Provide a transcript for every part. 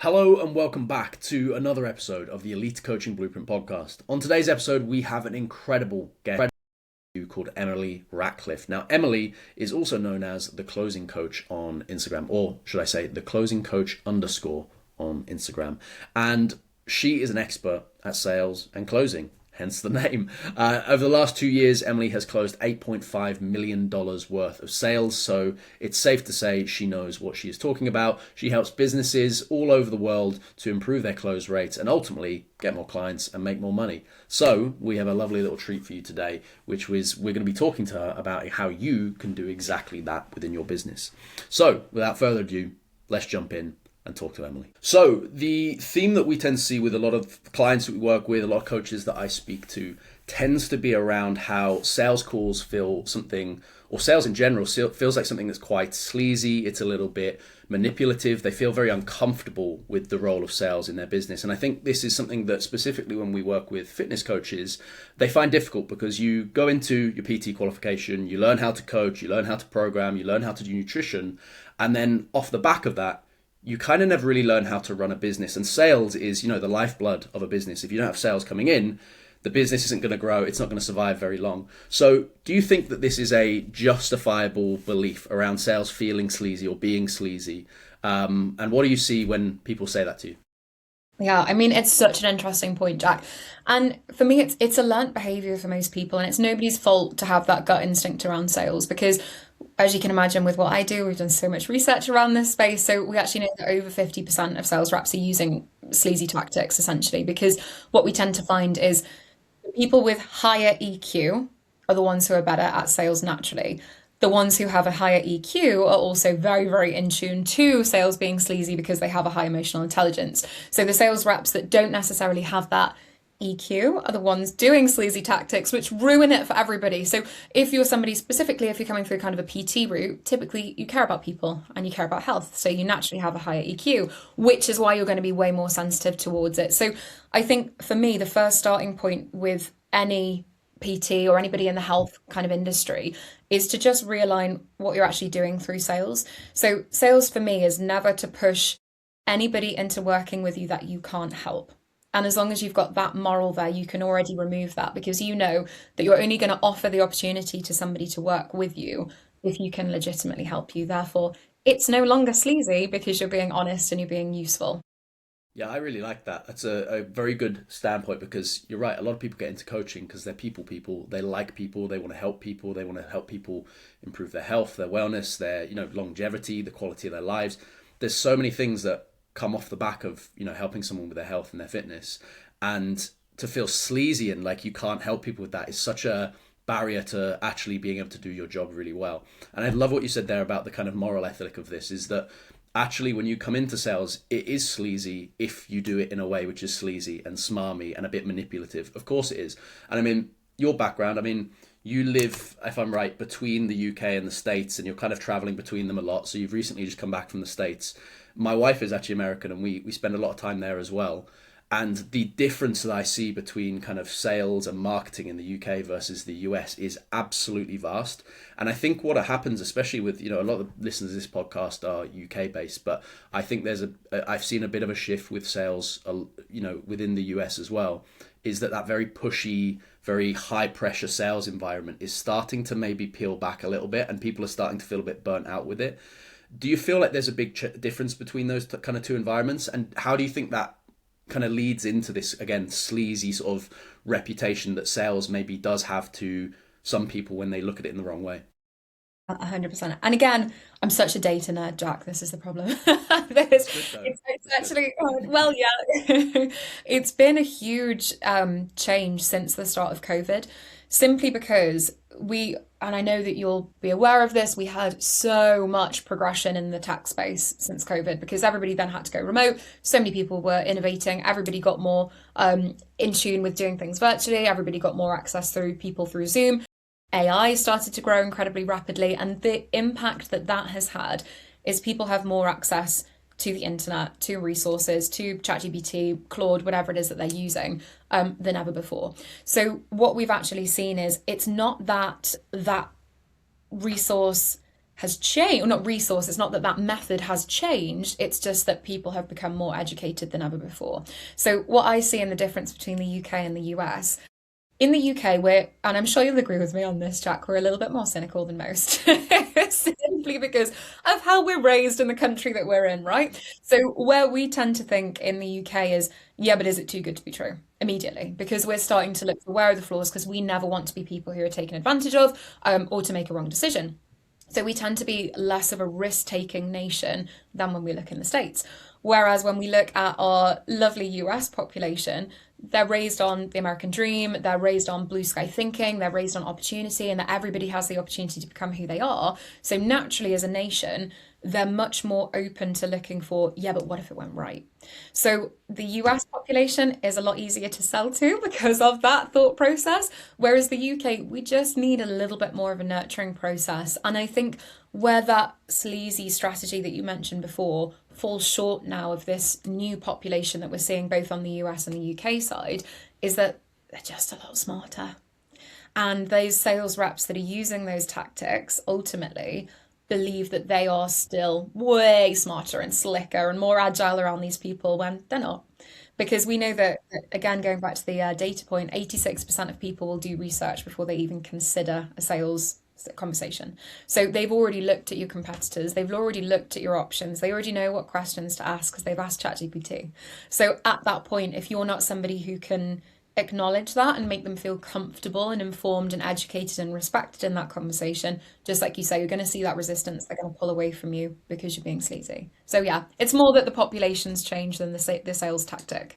Hello and welcome back to another episode of the Elite Coaching Blueprint podcast. On today's episode, we have an incredible guest called Emily Ratcliffe. Now, Emily is also known as the closing coach on Instagram, or should I say the closing coach underscore on Instagram. And she is an expert at sales and closing, hence the name. Over the last 2 years, Emily has closed $8.5 million worth of sales, so it's safe to say she knows what she is talking about. She helps businesses all over the world to improve their close rates and ultimately get more clients and make more money. So we have a lovely little treat for you today, which is we're going to be talking to her about how you can do exactly that within your business. So without further ado, let's jump in and talk to Emily. So the theme that we tend to see with a lot of clients that we work with, a lot of coaches that I speak to, tends to be around how sales calls feel something, or sales in general feels like something that's quite sleazy. It's a little bit manipulative. They feel very uncomfortable with the role of sales in their business. And I think this is something that specifically when we work with fitness coaches, they find difficult because you go into your PT qualification, you learn how to coach, you learn how to program, you learn how to do nutrition. And then off the back of that, you kind of never really learn how to run a business. And sales is, the lifeblood of a business. If you don't have sales coming in, the business isn't going to grow. It's not going to survive very long. So do you think that this is a justifiable belief around sales feeling sleazy or being sleazy? And what do you see when people say that to you? Yeah, I mean, it's such an interesting point, Jack. And for me, it's a learnt behavior for most people, and it's nobody's fault to have that gut instinct around sales because, as you can imagine, with what I do, we've done so much research around this space. So we actually know that over 50% of sales reps are using sleazy tactics, essentially, because what we tend to find is people with higher EQ are the ones who are better at sales naturally. The ones who have a higher EQ are also very, very in tune to sales being sleazy because they have a high emotional intelligence. So the sales reps that don't necessarily have that EQ are the ones doing sleazy tactics, which ruin it for everybody. So if you're somebody specifically, if you're coming through kind of a PT route, typically you care about people and you care about health. So you naturally have a higher EQ, which is why you're going to be way more sensitive towards it. So I think for me, the first starting point with any PT or anybody in the health kind of industry is to just realign what you're actually doing through sales. So sales for me is never to push anybody into working with you that you can't help. And as long as you've got that moral there, you can already remove that because you know that you're only going to offer the opportunity to somebody to work with you if you can legitimately help you. Therefore, it's no longer sleazy because you're being honest and you're being useful. Yeah, I really like that. That's a very good standpoint because you're right. A lot of people get into coaching because they're people. They like people. They want to help people. They want to help people improve their health, their wellness, their longevity, the quality of their lives. There's so many things that come off the back of helping someone with their health and their fitness, and to feel sleazy and like you can't help people with that is such a barrier to actually being able to do your job really well. And I love what you said there about the kind of moral ethic of this is that actually when you come into sales it is sleazy if you do it in a way which is sleazy and smarmy and a bit manipulative. Of course it is. And I mean, your background, I mean, you live, if I'm right, between the UK and the States, and you're kind of traveling between them a lot. So you've recently just come back from the States. My wife is actually American, and we spend a lot of time there as well. And the difference that I see between kind of sales and marketing in the UK versus the US is absolutely vast. And I think what happens, especially with, a lot of the listeners to this podcast are UK based, but I think I've seen a bit of a shift with sales, within the US as well, is that very pushy, very high pressure sales environment is starting to maybe peel back a little bit and people are starting to feel a bit burnt out with it. Do you feel like there's a big difference between those kind of two environments? And how do you think that kind of leads into this, again, sleazy sort of reputation that sales maybe does have to some people when they look at it in the wrong way? 100%. And again, I'm such a data nerd, Jack. This is the problem. That's good though. It's That's good. actually, well, yeah, it's been a huge change since the start of COVID, simply because and I know that you'll be aware of this, we had so much progression in the tech space since COVID because everybody then had to go remote. So many people were innovating. Everybody got more in tune with doing things virtually. Everybody got more access through people through Zoom. AI started to grow incredibly rapidly, and the impact that that has had is people have more access to the internet, to resources, to ChatGPT, Claude, whatever it is that they're using, than ever before. So what we've actually seen is it's not that resource has changed, or not resource, it's not that that method has changed, it's just that people have become more educated than ever before. So, what I see in the difference between the UK and the US, in the UK, and I'm sure you'll agree with me on this, Jack, we're a little bit more cynical than most, simply because of how we're raised in the country that we're in, right? So, where we tend to think in the UK is, yeah, but is it too good to be true? Immediately, because we're starting to look for where are the flaws, because we never want to be people who are taken advantage of, or to make a wrong decision. So we tend to be less of a risk-taking nation than when we look in the States. Whereas when we look at our lovely US population, they're raised on the American dream, they're raised on blue sky thinking, they're raised on opportunity, and that everybody has the opportunity to become who they are. So naturally, as a nation, they're much more open to looking for, yeah, but what if it went right? So the US population is a lot easier to sell to because of that thought process. Whereas the UK, we just need a little bit more of a nurturing process. And I think where that sleazy strategy that you mentioned before falls short now of this new population that we're seeing both on the US and the UK side is that they're just a lot smarter. And those sales reps that are using those tactics ultimately believe that they are still way smarter and slicker and more agile around these people when they're not. Because we know that, again, going back to the data point, 86% of people will do research before they even consider a sales conversation. So they've already looked at your competitors, they've already looked at your options, they already know what questions to ask because they've asked ChatGPT. So at that point, if you're not somebody who can acknowledge that and make them feel comfortable and informed and educated and respected in that conversation, just like you say, you're going to see that resistance. They're going to pull away from you because you're being sleazy. So yeah, it's more that the population's changed than the sales tactic.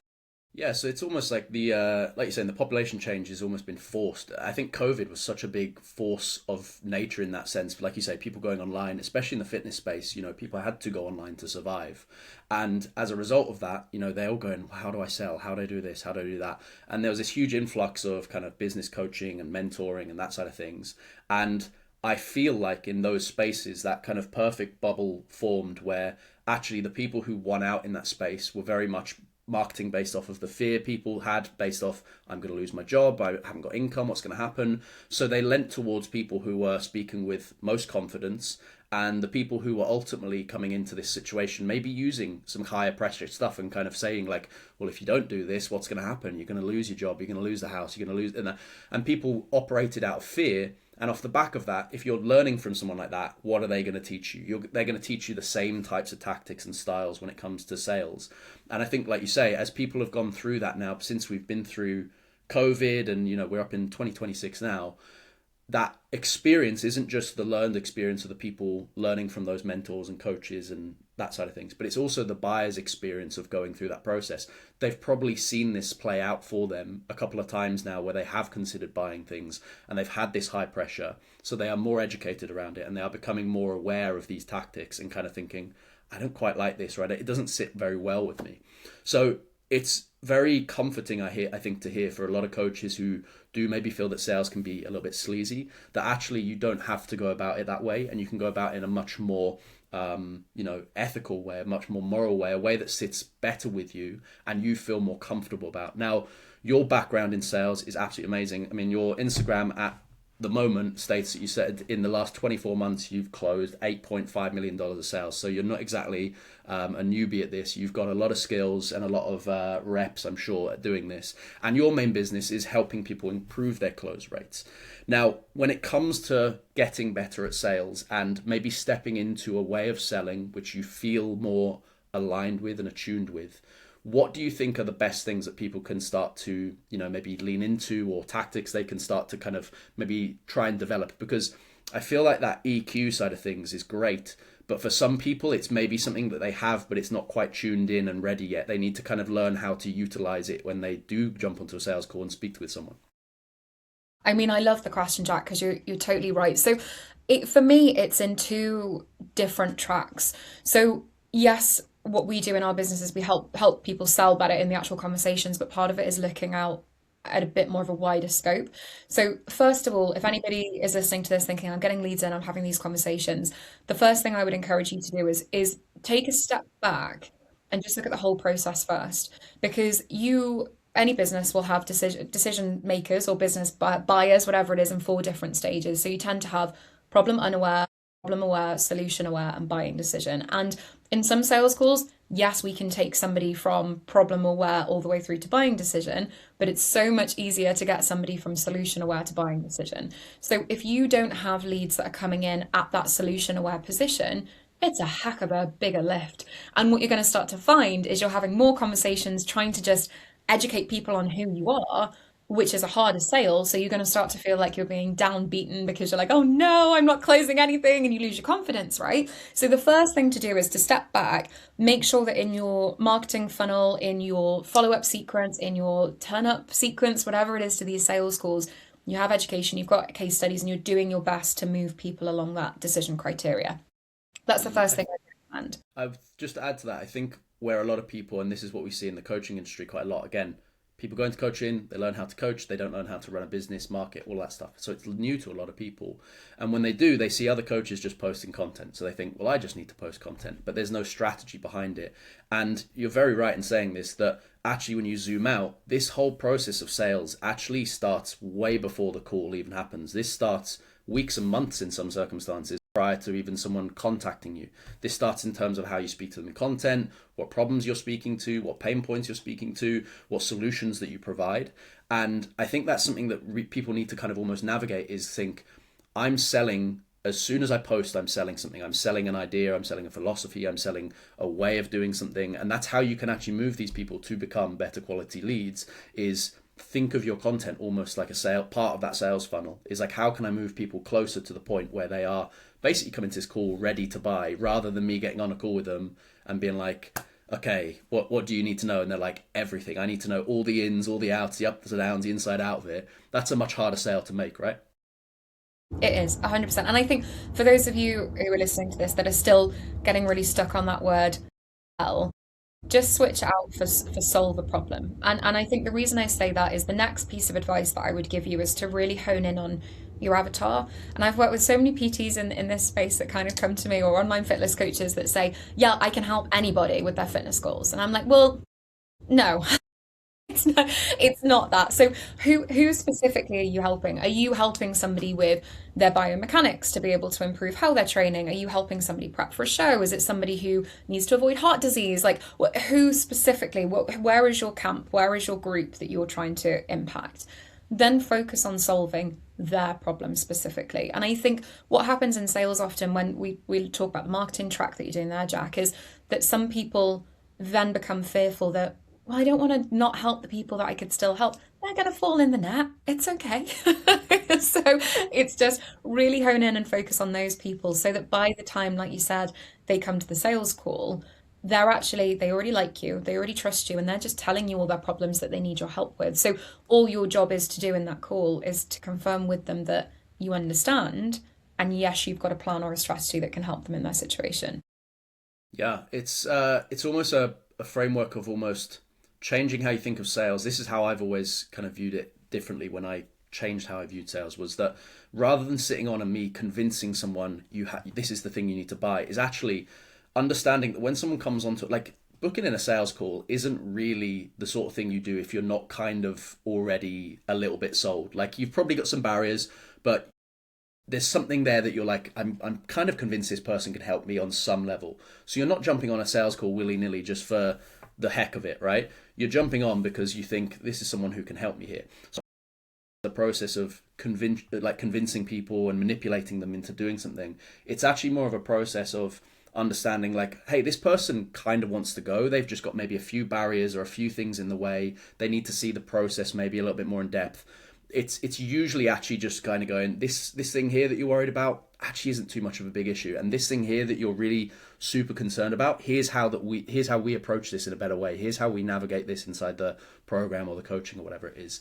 Yeah, so it's almost like like you're saying, the population change has almost been forced. I think COVID was such a big force of nature in that sense. Like you say, people going online, especially in the fitness space, people had to go online to survive. And as a result of that, they're all going, how do I sell? How do I do this? How do I do that? And there was this huge influx of kind of business coaching and mentoring and that side of things. And I feel like in those spaces, that kind of perfect bubble formed where actually the people who won out in that space were very much marketing based off of the fear people had, based off, I'm going to lose my job, I haven't got income, what's going to happen? So they lent towards people who were speaking with most confidence, and the people who were ultimately coming into this situation maybe using some higher pressure stuff and kind of saying like, well, if you don't do this, what's going to happen? You're going to lose your job, you're going to lose the house, you're going to lose, and people operated out of fear. And off the back of that, if you're learning from someone like that, what are they going to teach you? They're going to teach you the same types of tactics and styles when it comes to sales. And I think, like you say, as people have gone through that now, since we've been through COVID and, we're up in 2026 now, that experience isn't just the learned experience of the people learning from those mentors and coaches and that side of things, but it's also the buyer's experience of going through that process. They've probably seen this play out for them a couple of times now where they have considered buying things and they've had this high pressure. So they are more educated around it and they are becoming more aware of these tactics and kind of thinking, I don't quite like this, right? It doesn't sit very well with me. So it's very comforting, I think, to hear for a lot of coaches who do maybe feel that sales can be a little bit sleazy, that actually you don't have to go about it that way, and you can go about it in a much more ethical way, a much more moral way, a way that sits better with you and you feel more comfortable about. Now, your background in sales is absolutely amazing. I mean, your Instagram at the moment states that you said in the last 24 months you've closed $8.5 million of sales. So you're not exactly a newbie at this. You've got a lot of skills and a lot of reps, I'm sure, at doing this. And your main business is helping people improve their close rates. Now, when it comes to getting better at sales and maybe stepping into a way of selling which you feel more aligned with and attuned with, what do you think are the best things that people can start to, maybe lean into, or tactics they can start to kind of maybe try and develop? Because I feel like that EQ side of things is great, but for some people it's maybe something that they have, but it's not quite tuned in and ready yet. They need to kind of learn how to utilize it when they do jump onto a sales call and speak with someone. I mean, I love the question, Jack, because you're totally right. So for me, it's in two different tracks. So yes, what we do in our business is we help people sell better in the actual conversations, but part of it is looking out at a bit more of a wider scope. So first of all, if anybody is listening to this thinking, I'm getting leads in, I'm having these conversations, the first thing I would encourage you to do is take a step back and just look at the whole process first, because any business will have decision makers or business buyers, whatever it is, in four different stages. So you tend to have problem unaware, problem aware, solution aware, and buying decision. And in some sales calls, yes, we can take somebody from problem aware all the way through to buying decision, but it's so much easier to get somebody from solution aware to buying decision. So if you don't have leads that are coming in at that solution aware position, it's a heck of a bigger lift. And what you're going to start to find is you're having more conversations trying to just educate people on who you are, which is a harder sale. So you're going to start to feel like you're being downbeaten because you're like, oh no, I'm not closing anything, and you lose your confidence, right? So the first thing to do is to step back, make sure that in your marketing funnel, in your follow-up sequence, in your turn-up sequence, whatever it is to these sales calls, you have education, you've got case studies, and you're doing your best to move people along that decision criteria. That's the first thing I recommend. I've just to add to that, I think where a lot of people, and this is what we see in the coaching industry quite a lot, again, people go into coaching, they learn how to coach, they don't learn how to run a business, market, all that stuff. So it's new to a lot of people. And when they do, they see other coaches just posting content. So they think, well, I just need to post content, but there's no strategy behind it. And you're very right in saying this, that actually when you zoom out, this whole process of sales actually starts way before the call even happens. This starts weeks and months in some circumstances prior to even someone contacting you. This starts in terms of how you speak to them in content, what problems you're speaking to, what pain points you're speaking to, what solutions that you provide. And I think that's something that people need to kind of almost navigate, is think, I'm selling, as soon as I post, I'm selling something. I'm selling an idea, I'm selling a philosophy, I'm selling a way of doing something. And that's how you can actually move these people to become better quality leads, is think of your content almost like a sale. Part of that sales funnel is like, how can I move people closer to the point where they are basically coming to this call ready to buy, rather than me getting on a call with them and being like, okay, what do you need to know? And they're like, everything. I need to know all the ins, all the outs, the ups and downs, the inside out of it. That's a much harder sale to make, right? It is 100%. And I think for those of you who are listening to this that are still getting really stuck on that word, well, just switch out for solve a problem. And I think the reason I say that is the next piece of advice that I would give you is to really hone in on your avatar. And I've worked with so many PTs in this space that kind of come to me, or online fitness coaches that say, yeah, I can help anybody with their fitness goals. And I'm like, well, no. It's not that. So who specifically are you helping? Are you helping somebody with their biomechanics to be able to improve how they're training? Are you helping somebody prep for a show? Is it somebody who needs to avoid heart disease? Like, who specifically? Where is your camp? Where is your group that you're trying to impact? Then focus on solving their problem specifically. And I think what happens in sales often when we talk about the marketing track that you're doing there, Jack, is that some people then become fearful that, well, I don't want to not help the people that I could still help. They're going to fall in the net. It's okay. So it's just really hone in and focus on those people so that by the time, like you said, they come to the sales call, they already like you, they already trust you, and they're just telling you all their problems that they need your help with. So all your job is to do in that call is to confirm with them that you understand, and yes, you've got a plan or a strategy that can help them in their situation. Yeah, it's almost a framework of almost changing how you think of sales. This is how I've always kind of viewed it differently when I changed how I viewed sales, was that rather than sitting on and me convincing someone this is the thing you need to buy, is actually understanding that when someone comes onto it, like booking in a sales call isn't really the sort of thing you do if you're not kind of already a little bit sold. Like, you've probably got some barriers, but there's something there that you're like, I'm kind of convinced this person can help me on some level. So you're not jumping on a sales call willy-nilly just for the heck of it, right? You're jumping on because you think this is someone who can help me here. So the process of convincing people and manipulating them into doing something, it's actually more of a process of understanding, like, hey, this person kind of wants to go. They've just got maybe a few barriers or a few things in the way. They need to see the process maybe a little bit more in depth. It's usually actually just kind of going, this thing here that you're worried about actually isn't too much of a big issue, and this thing here that you're really super concerned about, here's how we approach this in a better way. Here's how we navigate this inside the program or the coaching or whatever it is.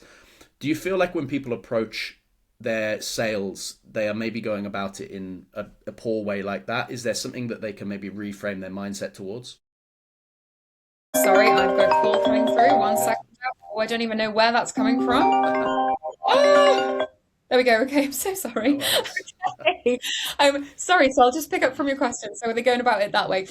Do you feel like when people approach their sales, they are maybe going about it in a poor way like that? Is there something that they can maybe reframe their mindset towards? Sorry, I've got a call coming through. One second. Oh, I don't even know where that's coming from. Oh, there we go. Okay, I'm so sorry. Okay. I'm sorry, so I'll just pick up from your question. So are they going about it that way?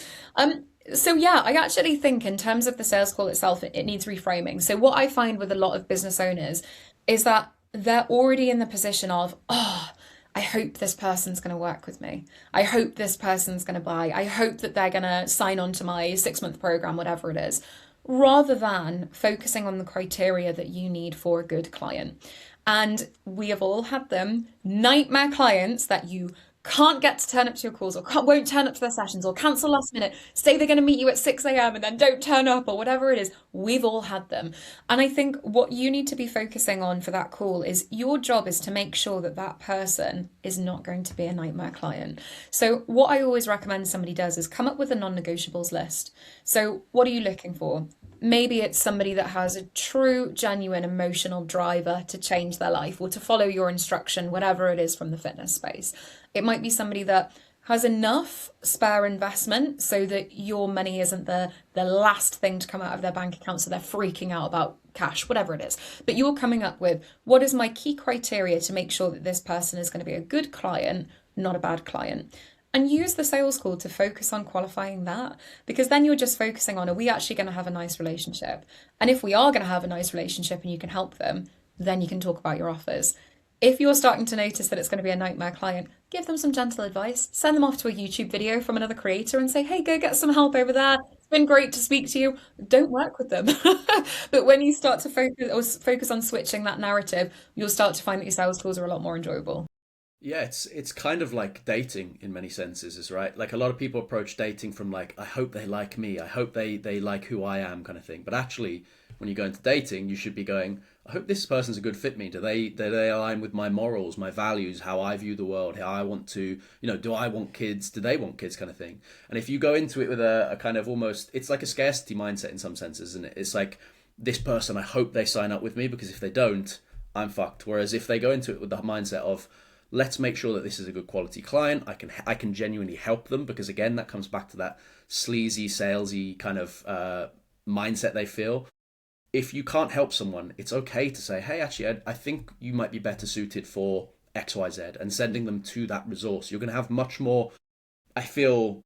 So yeah, I actually think in terms of the sales call itself, it needs reframing. So what I find with a lot of business owners is that they're already in the position of, oh, I hope this person's going to work with me. I hope this person's going to buy. I hope that they're going to sign on to my 6 month program, whatever it is, rather than focusing on the criteria that you need for a good client. And we have all had them, nightmare clients that you can't get to turn up to your calls, or won't turn up to their sessions, or cancel last minute, say they're going to meet you at 6 a.m. and then don't turn up, or whatever it is. We've all had them. And I think what you need to be focusing on for that call is your job is to make sure that that person is not going to be a nightmare client. So what I always recommend somebody does is come up with a non-negotiables list. So what are you looking for? Maybe it's somebody that has a true, genuine emotional driver to change their life or to follow your instruction, whatever it is from the fitness space. It might be somebody that has enough spare investment so that your money isn't the last thing to come out of their bank account, so they're freaking out about cash, whatever it is. But you're coming up with, what is my key criteria to make sure that this person is going to be a good client, not a bad client? And use the sales call to focus on qualifying that, because then you're just focusing on, are we actually going to have a nice relationship? And if we are going to have a nice relationship and you can help them, then you can talk about your offers. If you're starting to notice that it's going to be a nightmare client, give them some gentle advice. Send them off to a YouTube video from another creator and say, hey, go get some help over there. It's been great to speak to you. Don't work with them. But when you start to focus on switching that narrative, you'll start to find that your sales calls are a lot more enjoyable. Yeah, it's kind of like dating in many senses, is right. Like a lot of people approach dating from like, I hope they like me, I hope they like who I am, kind of thing. But actually, when you go into dating, you should be going, I hope this person's a good fit me. Do they align with my morals, my values, how I view the world, how I want to, do I want kids? Do they want kids, kind of thing. And if you go into it with a kind of almost, it's like a scarcity mindset in some senses, isn't it? It's like, this person, I hope they sign up with me, because if they don't, I'm fucked. Whereas if they go into it with the mindset of, let's make sure that this is a good quality client, I can genuinely help them, because again, that comes back to that sleazy, salesy kind of mindset they feel. If you can't help someone, it's okay to say, hey, actually, I think you might be better suited for XYZ, and sending them to that resource. You're going to have much more, I feel,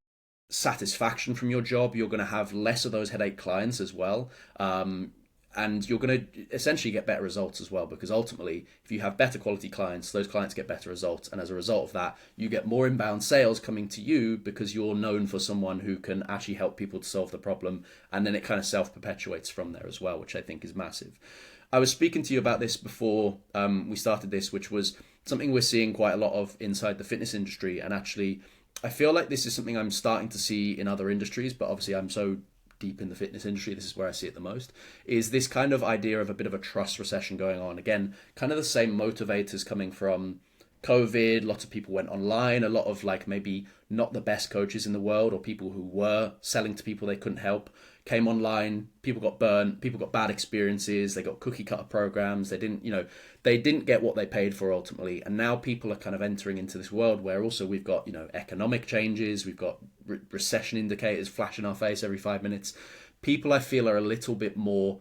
satisfaction from your job. You're going to have less of those headache clients as well. And you're going to essentially get better results as well, because ultimately, if you have better quality clients, those clients get better results. And as a result of that, you get more inbound sales coming to you, because you're known for someone who can actually help people to solve the problem. And then it kind of self-perpetuates from there as well, which I think is massive. I was speaking to you about this before we started this, which was something we're seeing quite a lot of inside the fitness industry. And actually, I feel like this is something I'm starting to see in other industries, but obviously I'm so deep in the fitness industry, this is where I see it the most, is this kind of idea of a bit of a trust recession going on. Again, kind of the same motivators coming from COVID. Lots of people went online. A lot of like maybe not the best coaches in the world, or people who were selling to people they couldn't help, came online. People got burnt. People got bad experiences. They got cookie cutter programs. They didn't get what they paid for ultimately. And now people are kind of entering into this world where also we've got, economic changes. We've got recession indicators flash in our face every 5 minutes. People, I feel, are a little bit more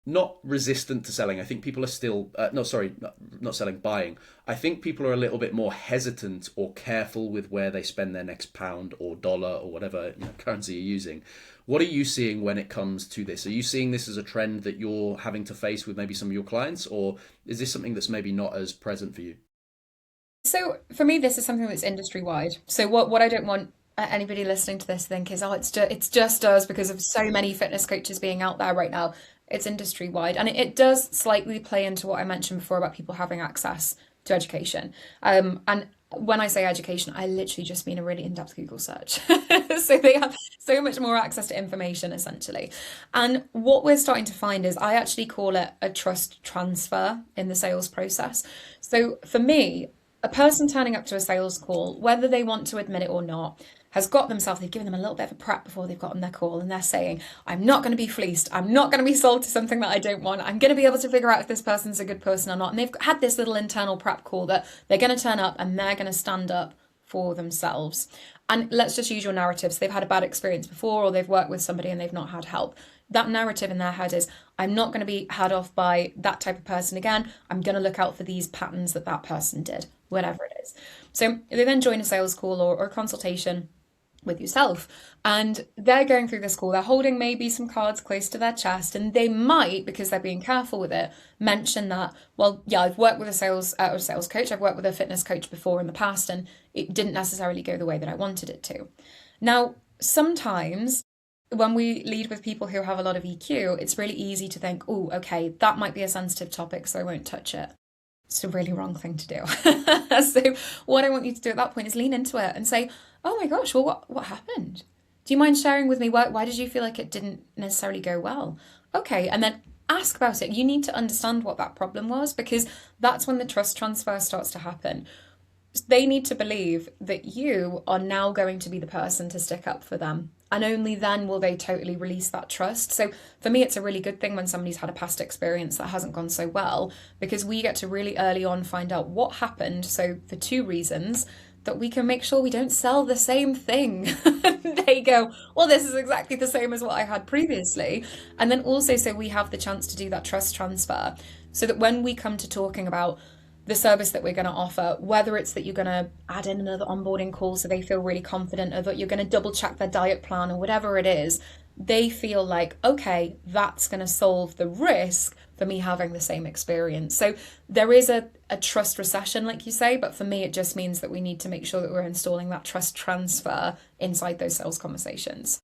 not resistant to selling. I think people are still not selling, buying. I think people are a little bit more hesitant or careful with where they spend their next pound or dollar or whatever currency you're using. What are you seeing when it comes to this? Are you seeing this as a trend that you're having to face with maybe some of your clients, or is this something that's maybe not as present for you? So for me, this is something that's industry wide. So what I don't want anybody listening to this to think is, oh, it's just us because of so many fitness coaches being out there right now. It's industry wide, and it does slightly play into what I mentioned before about people having access to education. And when I say education, I literally just mean a really in-depth Google search. So they have so much more access to information, essentially. And what we're starting to find is, I actually call it a trust transfer in the sales process. So for me, a person turning up to a sales call, whether they want to admit it or not, has got themselves, they've given them a little bit of a prep before they've got on their call, and they're saying, I'm not going to be fleeced. I'm not going to be sold to something that I don't want. I'm going to be able to figure out if this person's a good person or not. And they've had this little internal prep call that they're going to turn up and they're going to stand up for themselves. And let's just use your narratives. They've had a bad experience before, or they've worked with somebody and they've not had help. That narrative in their head is, I'm not going to be had off by that type of person again. I'm going to look out for these patterns that person did, whatever it is. So they then join a sales call or a consultation. with yourself. And they're going through this call, they're holding maybe some cards close to their chest, and they might, because they're being careful with it, mention that, well, yeah, I've worked with a sales coach, I've worked with a fitness coach before in the past, and it didn't necessarily go the way that I wanted it to. Now, sometimes when we lead with people who have a lot of EQ, it's really easy to think, oh, okay, that might be a sensitive topic, so I won't touch it. It's a really wrong thing to do. So what I want you to do at that point is lean into it and say, oh my gosh, well, what happened? Do you mind sharing with me why did you feel like it didn't necessarily go well? Okay, and then ask about it. You need to understand what that problem was, because that's when the trust transfer starts to happen. They need to believe that you are now going to be the person to stick up for them. And only then will they totally release that trust. So for me, it's a really good thing when somebody's had a past experience that hasn't gone so well, because we get to really early on find out what happened. So for two reasons, that we can make sure we don't sell the same thing. They go, well, this is exactly the same as what I had previously. And then also, so we have the chance to do that trust transfer, so that when we come to talking about the service that we're going to offer, whether it's that you're going to add in another onboarding call so they feel really confident, or that you're going to double check their diet plan, or whatever it is, they feel like, okay, that's going to solve the risk for me having the same experience. So there is a trust recession, like you say, but for me, it just means that we need to make sure that we're installing that trust transfer inside those sales conversations.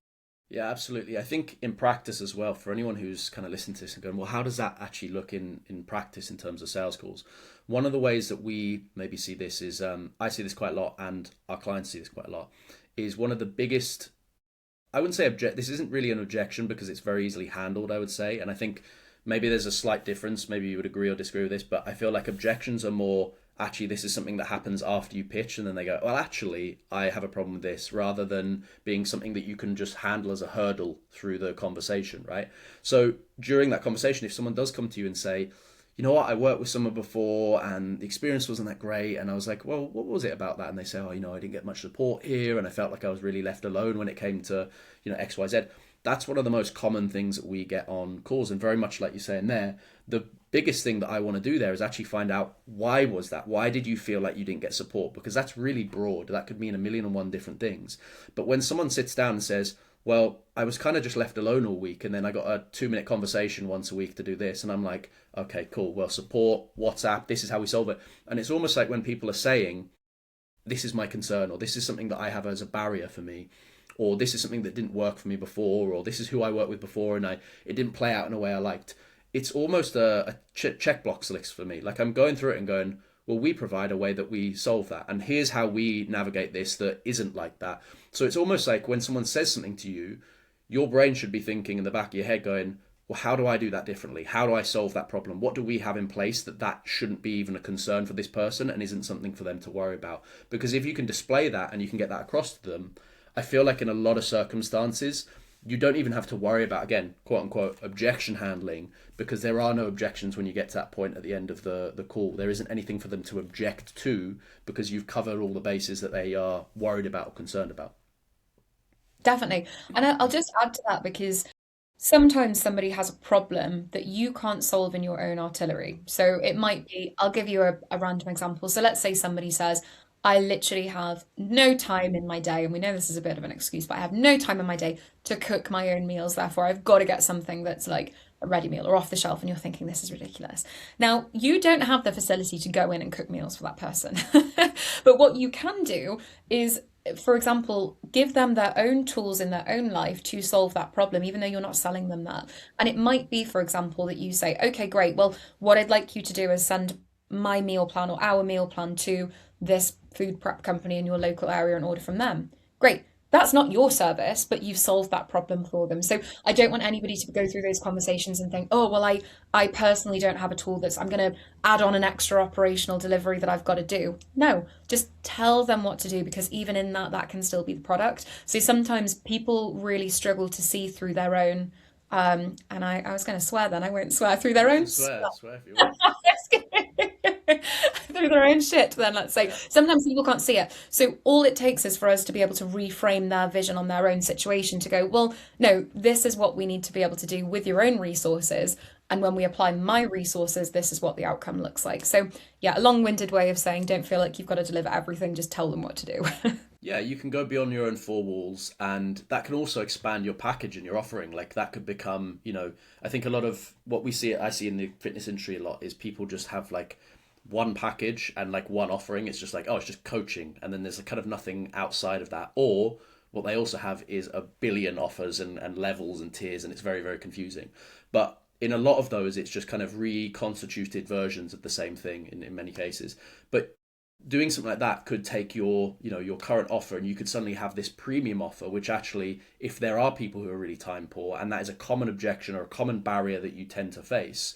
Yeah, absolutely. I think in practice as well, for anyone who's kind of listened to this and going, well, how does that actually look in practice in terms of sales calls? One of the ways that we maybe see this is, I see this quite a lot, and our clients see this quite a lot, is one of the biggest, I wouldn't say this isn't really an objection, because it's very easily handled, I would say. And I think maybe there's a slight difference. Maybe you would agree or disagree with this, but I feel like objections are more, actually, this is something that happens after you pitch, and then they go, well, actually, I have a problem with this, rather than being something that you can just handle as a hurdle through the conversation, right? So during that conversation, if someone does come to you and say, you know what, I worked with someone before and the experience wasn't that great, and I was like, well, what was it about that? And they say, oh, I didn't get much support here, and I felt like I was really left alone when it came to, XYZ. That's one of the most common things that we get on calls. And very much like you're saying there, the biggest thing that I want to do there is actually find out, why was that? Why did you feel like you didn't get support? Because that's really broad. That could mean a million and one different things. But when someone sits down and says, well, I was kind of just left alone all week, and then I got a 2-minute conversation once a week to do this, and I'm like, okay, cool. Well, support, WhatsApp, this is how we solve it. And it's almost like when people are saying, this is my concern, or this is something that I have as a barrier for me, or this is something that didn't work for me before, or this is who I worked with before and it didn't play out in a way I liked. It's almost a checkbox list for me. Like, I'm going through it and going, well, we provide a way that we solve that, and here's how we navigate this that isn't like that. So it's almost like when someone says something to you, your brain should be thinking in the back of your head going, well, how do I do that differently? How do I solve that problem? What do we have in place that shouldn't be even a concern for this person and isn't something for them to worry about? Because if you can display that and you can get that across to them, I feel like in a lot of circumstances, you don't even have to worry about, again, quote unquote, objection handling, because there are no objections when you get to that point at the end of the call. There isn't anything for them to object to, because you've covered all the bases that they are worried about or concerned about. Definitely. And I'll just add to that, because sometimes somebody has a problem that you can't solve in your own artillery. So it might be, I'll give you a random example. So let's say somebody says, I literally have no time in my day, and we know this is a bit of an excuse, but I have no time in my day to cook my own meals. Therefore, I've got to get something that's like a ready meal or off the shelf. And you're thinking, this is ridiculous. Now, you don't have the facility to go in and cook meals for that person. But what you can do is, for example, give them their own tools in their own life to solve that problem, even though you're not selling them that. And it might be, for example, that you say, okay, great. Well, what I'd like you to do is send my meal plan or our meal plan to this food prep company in your local area and order from them. Great. That's not your service, but you've solved that problem for them. So I don't want anybody to go through those conversations and think, oh, well, I personally don't have a tool that's, I'm going to add on an extra operational delivery that I've got to do. No, just tell them what to do, because even in that can still be the product. So sometimes people really struggle to see through their own, and I was going to swear then, I won't swear, through their You own can stuff. swear if you want. Through their own shit, then let's say. Sometimes people can't see it. So all it takes is for us to be able to reframe their vision on their own situation to go, well, no, this is what we need to be able to do with your own resources. And when we apply my resources, this is what the outcome looks like. So yeah, a long-winded way of saying, don't feel like you've got to deliver everything, just tell them what to do. Yeah, you can go beyond your own four walls, and that can also expand your package and your offering. Like that could become, I think a lot of what I see in the fitness industry a lot is people just have like one package and like one offering. It's just like, oh, it's just coaching, and then there's kind of nothing outside of that. Or what they also have is a billion offers and levels and tiers, and it's very, very confusing. But in a lot of those, it's just kind of reconstituted versions of the same thing in many cases. But doing something like that could take your current offer, and you could suddenly have this premium offer, which actually, if there are people who are really time poor, and that is a common objection or a common barrier that you tend to face,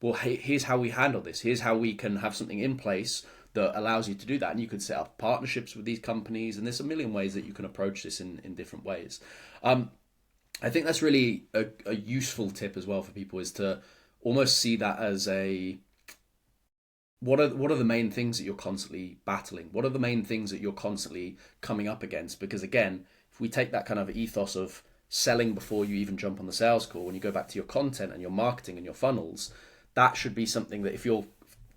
well, hey, here's how we handle this. Here's how we can have something in place that allows you to do that. And you could set up partnerships with these companies, and there's a million ways that you can approach this in different ways. I think that's really a useful tip as well for people, is to almost see that as a what are the main things that you're constantly battling? What are the main things that you're constantly coming up against? Because again, if we take that kind of ethos of selling before you even jump on the sales call, when you go back to your content and your marketing and your funnels, that should be something that if you're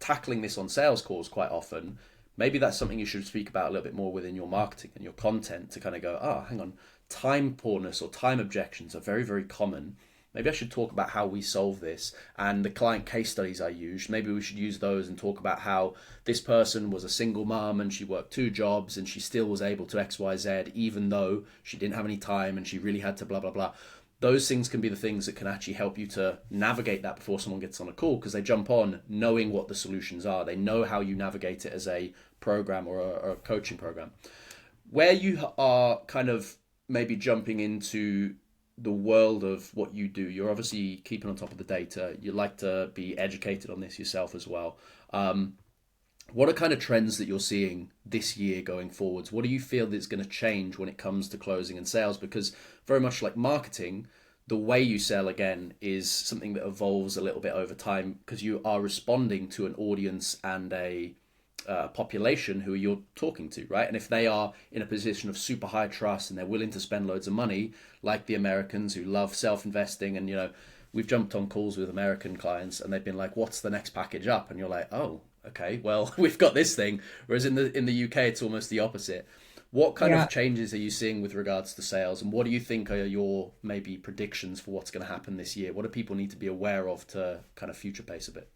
tackling this on sales calls quite often, maybe that's something you should speak about a little bit more within your marketing and your content, to kind of go, oh, hang on, time poorness or time objections are very, very common. Maybe I should talk about how we solve this, and the client case studies I used. Maybe we should use those and talk about how this person was a single mom and she worked two jobs and she still was able to XYZ even though she didn't have any time and she really had to blah, blah, blah. Those things can be the things that can actually help you to navigate that before someone gets on a call, because they jump on knowing what the solutions are. They know how you navigate it as a program or a coaching program. Where you are kind of maybe jumping into the world of what you do, you're obviously keeping on top of the data. You like to be educated on this yourself as well. What are kind of trends that you're seeing this year going forwards? What do you feel that's going to change when it comes to closing and sales? Because very much like marketing, the way you sell again is something that evolves a little bit over time, because you are responding to an audience and a population who you're talking to, right? And if they are in a position of super high trust and they're willing to spend loads of money, like the Americans who love self-investing, and we've jumped on calls with American clients and they've been like, "What's the next package up?" And you're like, "Oh, okay, well, we've got this thing." Whereas in the UK, it's almost the opposite. What kind Yeah. of changes are you seeing with regards to sales, and what do you think are your maybe predictions for what's going to happen this year? What do people need to be aware of to kind of future pace a bit?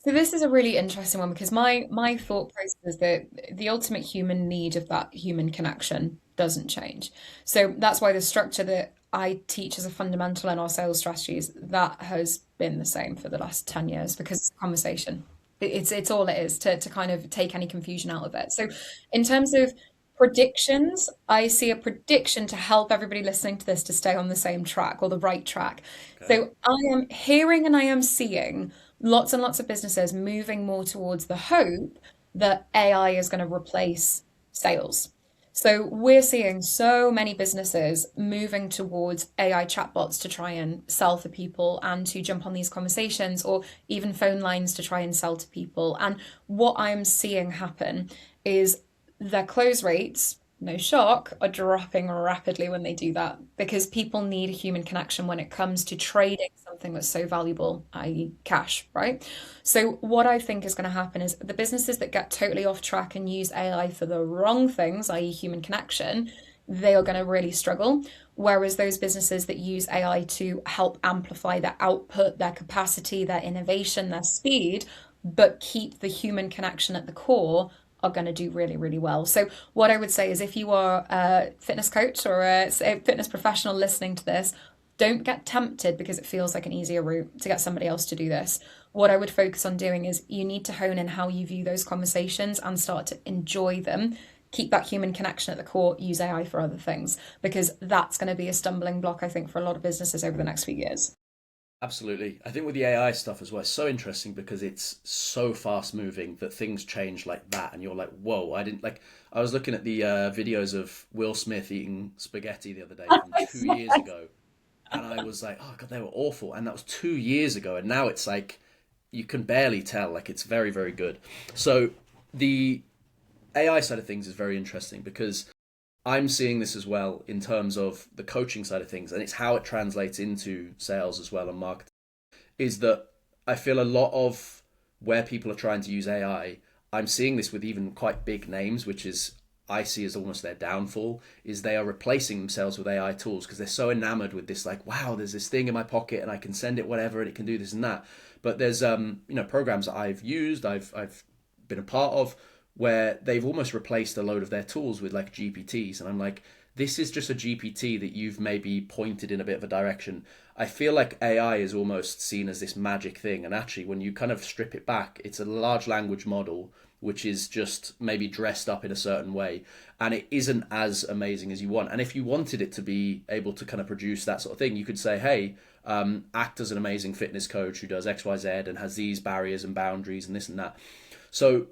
So this is a really interesting one because my thought process is that the ultimate human need of that human connection doesn't change. So that's why the structure that I teach as a fundamental in our sales strategies, that has been the same for the last 10 years, because it's a conversation. It's all it is, to kind of take any confusion out of it. So in terms of predictions, I see a prediction to help everybody listening to this to stay on the same track, or the right track. Okay. So I am hearing and I am seeing lots and lots of businesses moving more towards the hope that AI is going to replace sales. So we're seeing so many businesses moving towards AI chatbots to try and sell for people and to jump on these conversations, or even phone lines to try and sell to people. And what I'm seeing happen is their close rates, no shock, are dropping rapidly when they do that, because people need a human connection when it comes to trading something that's so valuable, i.e., cash, right? So, what I think is going to happen is the businesses that get totally off track and use AI for the wrong things, i.e., human connection, they are going to really struggle. Whereas those businesses that use AI to help amplify their output, their capacity, their innovation, their speed, but keep the human connection at the core, are going to do really, really well. So, what I would say is, if you are a fitness coach or a fitness professional listening to this, don't get tempted because it feels like an easier route to get somebody else to do this. What I would focus on doing is, you need to hone in how you view those conversations and start to enjoy them. Keep that human connection at the core, use AI for other things, because that's going to be a stumbling block, I think, for a lot of businesses over the next few years. Absolutely. I think with the AI stuff as well, it's so interesting because it's so fast moving that things change like that. And you're like, whoa, I didn't like. I was looking at the videos of Will Smith eating spaghetti the other day from 2 years ago. And I was like, oh, God, they were awful. And that was 2 years ago. And now it's like, you can barely tell. Like, it's very, very good. So the AI side of things is very interesting because I'm seeing this as well in terms of the coaching side of things, and it's how it translates into sales as well and marketing. Is that I feel a lot of where people are trying to use AI, I'm seeing this with even quite big names, which is I see as almost their downfall is they are replacing themselves with AI tools because they're so enamored with this, like, wow, there's this thing in my pocket and I can send it whatever and it can do this and that. But there's programs that I've used, I've been a part of, where they've almost replaced a load of their tools with like GPTs, and I'm like, this is just a GPT that you've maybe pointed in a bit of a direction. I feel like AI is almost seen as this magic thing, and actually, when you kind of strip it back, it's a large language model which is just maybe dressed up in a certain way, and it isn't as amazing as you want. And if you wanted it to be able to kind of produce that sort of thing, you could say, hey, act as an amazing fitness coach who does XYZ and has these barriers and boundaries and this and that. So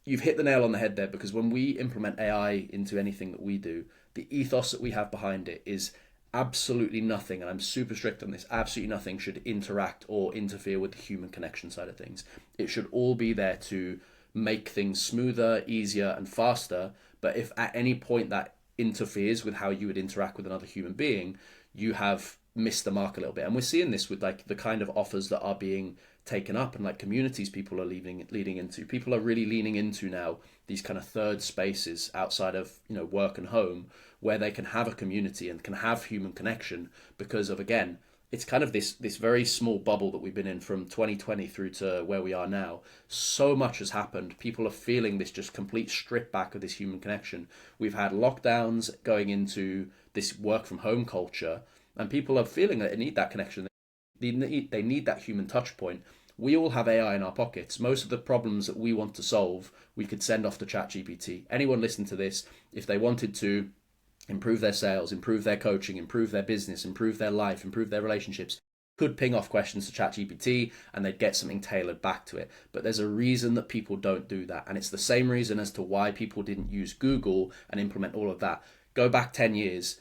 you've hit the nail on the head there, because when we implement AI into anything that we do, the ethos that we have behind it is absolutely nothing, and I'm super strict on this, absolutely nothing should interact or interfere with the human connection side of things. It should all be there to make things smoother, easier, and faster. But if at any point that interferes with how you would interact with another human being, you have missed the mark a little bit. And we're seeing this with like the kind of offers that are being taken up and like communities people are leading into. People are really leaning into now these kind of third spaces outside of work and home, where they can have a community and can have human connection because of, again, it's kind of this very small bubble that we've been in from 2020 through to where we are now. So much has happened. People are feeling this just complete strip back of this human connection. We've had lockdowns going into this work from home culture, and people are feeling that they need that connection. They need that human touch point. We all have AI in our pockets. Most of the problems that we want to solve, we could send off to ChatGPT. Anyone listening to this, if they wanted to improve their sales, improve their coaching, improve their business, improve their life, improve their relationships, could ping off questions to ChatGPT and they'd get something tailored back to it. But there's a reason that people don't do that. And it's the same reason as to why people didn't use Google and implement all of that. Go back 10 years,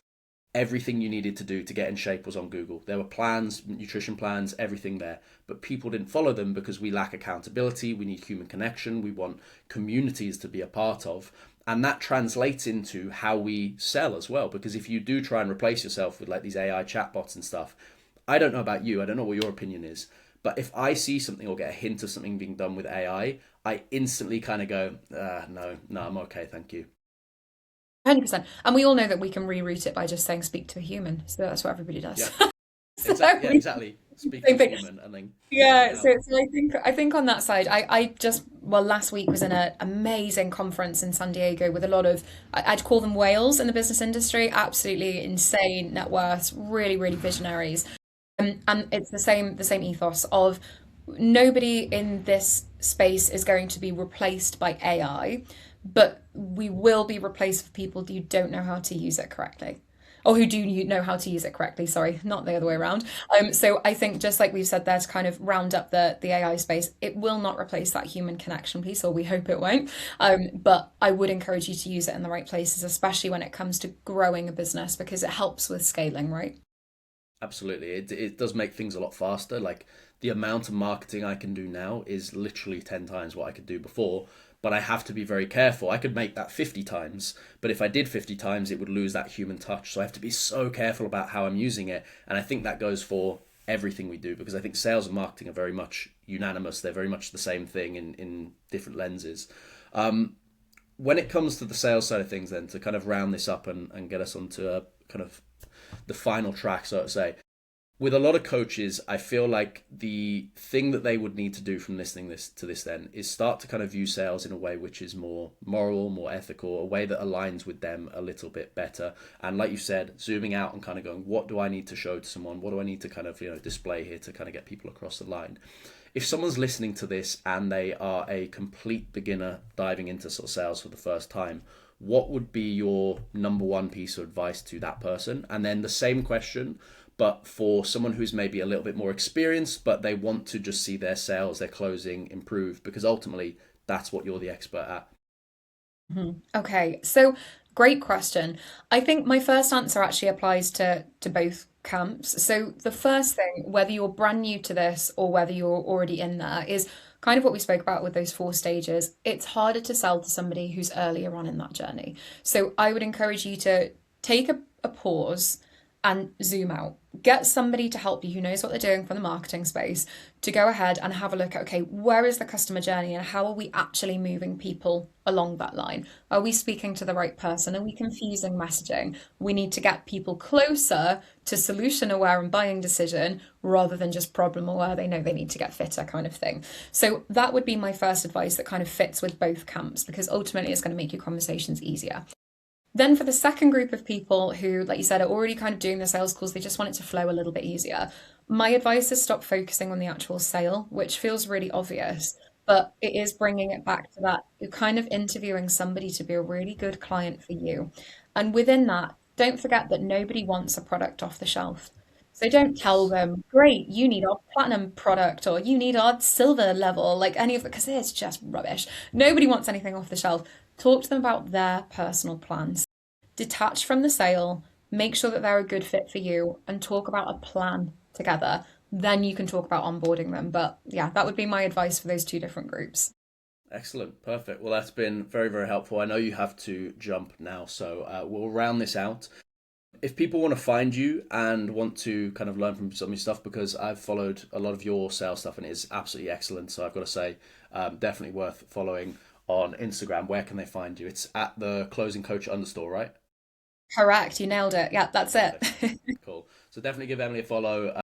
everything you needed to do to get in shape was on Google. There were plans, nutrition plans, everything there. But people didn't follow them because we lack accountability, we need human connection, we want communities to be a part of. And that translates into how we sell as well. Because if you do try and replace yourself with like these AI chatbots and stuff, I don't know about you, I don't know what your opinion is, but if I see something or get a hint of something being done with AI, I instantly kind of go, no, I'm okay, thank you. 100%. And we all know that we can reroute it by just saying speak to a human. So that's what everybody Yeah, does. So exactly. Yeah, exactly. Speak to same a thing. human and then figure it Yeah, out. so I think on that side, I just well last week was in an amazing conference in San Diego with a lot of I'd call them whales in the business industry, absolutely insane net worths, really really visionaries, and it's the same ethos of nobody in this space is going to be replaced by AI, but we will be replaced for people who don't know how to use it correctly. Or who do you know how to use it correctly? Sorry, not the other way around. So I think just like we've said there to kind of round up the AI space, it will not replace that human connection piece, or we hope it won't. But I would encourage you to use it in the right places, especially when it comes to growing a business, because it helps with scaling, right? Absolutely. It does make things a lot faster. Like the amount of marketing I can do now is literally 10 times what I could do before, but I have to be very careful. I could make that 50 times, but if I did 50 times, it would lose that human touch. So I have to be so careful about how I'm using it. And I think that goes for everything we do, because I think sales and marketing are very much unanimous. They're very much the same thing in different lenses. When it comes to the sales side of things, then to kind of round this up and get us onto a kind of the final track, so to say, with a lot of coaches, I feel like the thing that they would need to do from listening this to this then is start to kind of view sales in a way which is more moral, more ethical, a way that aligns with them a little bit better. And like you said, zooming out and kind of going, what do I need to show to someone? What do I need to kind of display here to kind of get people across the line? If someone's listening to this and they are a complete beginner diving into sort of sales for the first time, what would be your number one piece of advice to that person? And then the same question, but for someone who's maybe a little bit more experienced, but they want to just see their sales, their closing improve, because ultimately that's what you're the expert at. Okay, so great question. I think my first answer actually applies to both camps. So the first thing, whether you're brand new to this or whether you're already in there, is kind of what we spoke about with those four stages. It's harder to sell to somebody who's earlier on in that journey. So I would encourage you to take a pause and zoom out. Get somebody to help you who knows what they're doing from the marketing space to go ahead and have a look at, okay, where is the customer journey and how are we actually moving people along that line? Are we speaking to the right person? Are we confusing messaging? We need to get people closer to solution aware and buying decision rather than just problem aware. They know they need to get fitter kind of thing. So that would be my first advice that kind of fits with both camps because ultimately it's going to make your conversations easier. Then for the second group of people who, like you said, are already kind of doing the sales calls, they just want it to flow a little bit easier. My advice is stop focusing on the actual sale, which feels really obvious, but it is bringing it back to that. You're kind of interviewing somebody to be a really good client for you. And within that, don't forget that nobody wants a product off the shelf. So don't tell them, great, you need our platinum product or you need our silver level, like any of it, because it's just rubbish. Nobody wants anything off the shelf. Talk to them about their personal plans. Detach from the sale, make sure that they're a good fit for you, and talk about a plan together. Then you can talk about onboarding them. But yeah, that would be my advice for those two different groups. Excellent. Perfect. Well, that's been very, very helpful. I know you have to jump now, so we'll round this out. If people want to find you and want to kind of learn from some of your stuff, because I've followed a lot of your sales stuff and it is absolutely excellent. So I've got to say, definitely worth following on Instagram. Where can they find you? It's at the closing coach underscore, right? Correct, you nailed it. Yeah, that's it. Cool. So definitely give Emily a follow.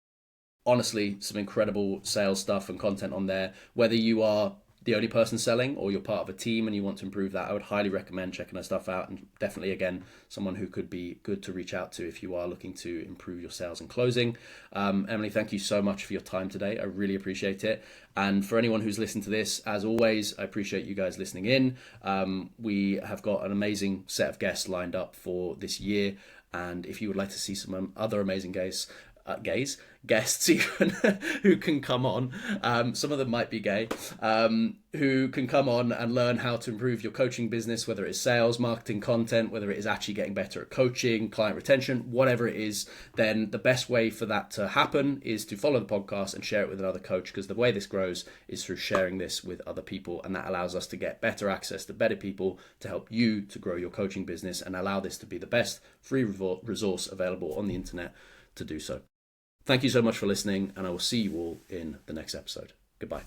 Honestly, some incredible sales stuff and content on there. Whether you are the only person selling or you're part of a team and you want to improve that, I would highly recommend checking her stuff out. And definitely, again, someone who could be good to reach out to if you are looking to improve your sales and closing. Emily, thank you so much for your time today. I really appreciate it. And for anyone who's listened to this, as always, I appreciate you guys listening in. We have got an amazing set of guests lined up for this year. And if you would like to see some other amazing guests even who can come on, some of them might be gay, who can come on and learn how to improve your coaching business, whether it's sales, marketing, content, whether it is actually getting better at coaching, client retention, whatever it is, then the best way for that to happen is to follow the podcast and share it with another coach, because the way this grows is through sharing this with other people, and that allows us to get better access to better people to help you to grow your coaching business and allow this to be the best free resource available on the internet to do so. Thank you so much for listening, and I will see you all in the next episode. Goodbye.